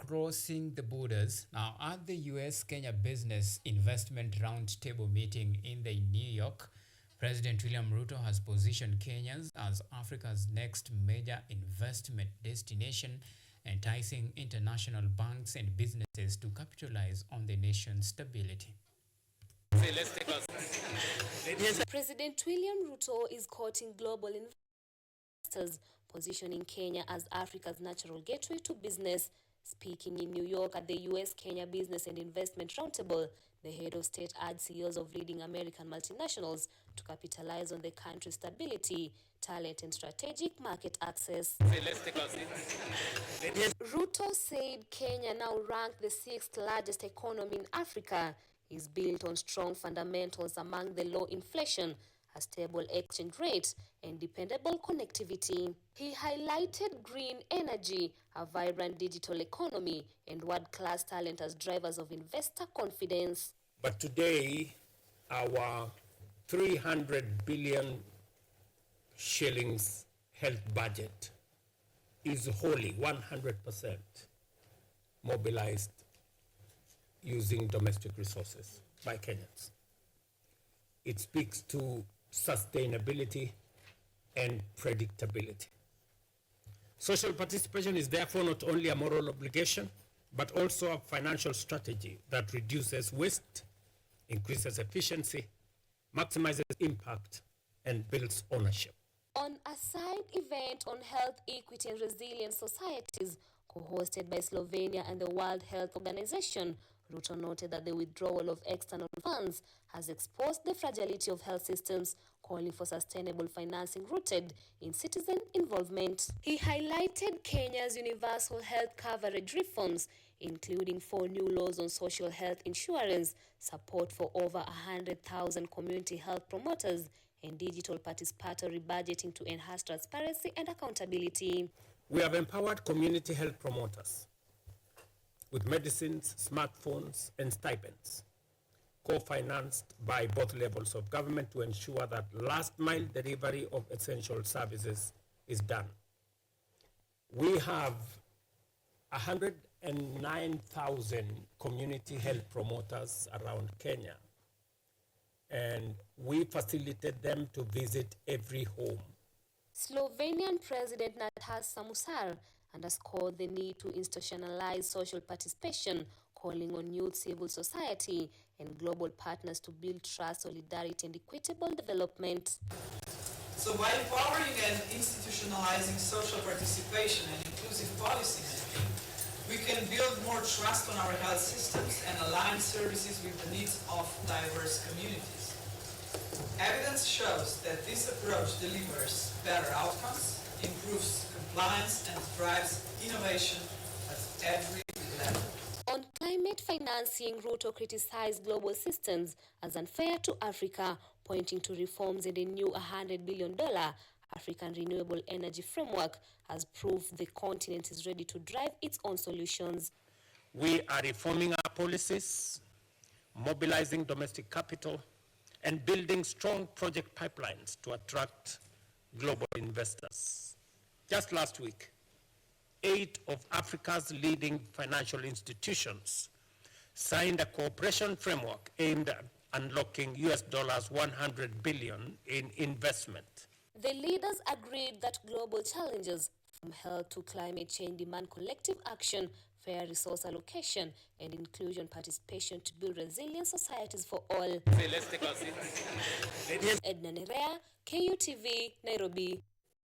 crossing the borders. Now, at the US-Kenya Business Investment Roundtable meeting in New York, President William Ruto has positioned Kenya as Africa's next major investment destination, enticing international banks and businesses to capitalize on the nation's stability. President William Ruto is courting global investors, positioning Kenya as Africa's natural gateway to business. Speaking in New York at the US-Kenya Business and Investment Roundtable, the head of state urged CEOs of leading American multinationals to capitalize on the country's stability, talent, and strategic market access. Ruto said Kenya, now ranked the 6th largest economy in Africa, is built on strong fundamentals among the low inflation, a stable exchange rate, and dependable connectivity. He highlighted green energy, a vibrant digital economy, and world-class talent as drivers of investor confidence. But today, our 300 billion shillings health budget is wholly 100% mobilized using domestic resources by Kenyans. It speaks to sustainability and predictability. Social participation is therefore not only a moral obligation, but also a financial strategy that reduces waste, increases efficiency, maximizes impact, and builds ownership. On a side event on health equity and resilient societies, co-hosted by Slovenia and the World Health Organization, Ruto noted that the withdrawal of external funds has exposed the fragility of health systems, calling for sustainable financing rooted in citizen involvement. He highlighted Kenya's universal health coverage reforms, including 4 new laws on social health insurance, support for over 100,000 community health promoters, and digital participatory budgeting to enhance transparency and accountability. We have empowered community health promoters with medicines, smartphones, and stipends, co-financed by both levels of government to ensure that last-mile delivery of essential services is done. We have 109,000 community health promoters around Kenya, and we facilitate them to visit every home. Slovenian President Natas Samusar underscored the need to institutionalize social participation, calling on youth, civil society, and global partners to build trust, solidarity, and equitable development. So by empowering and institutionalizing social participation and inclusive policy making, we can build more trust on our health systems and align services with the needs of diverse communities. Evidence shows that this approach delivers better outcomes, improves compliance, and drives innovation at every level. On climate financing, Ruto criticized global systems as unfair to Africa, pointing to reforms in the new $100 billion African Renewable Energy Framework has proved the continent is ready to drive its own solutions. We are reforming our policies, mobilizing domestic capital, and building strong project pipelines to attract global investors. Just last week, 8 of Africa's leading financial institutions signed a cooperation framework aimed at unlocking $100 billion in investment. The leaders agreed that global challenges from health to climate change demand collective action, fair resource allocation, and inclusion participation to build resilient societies for all. Edna Nerea, KUTV, Nairobi.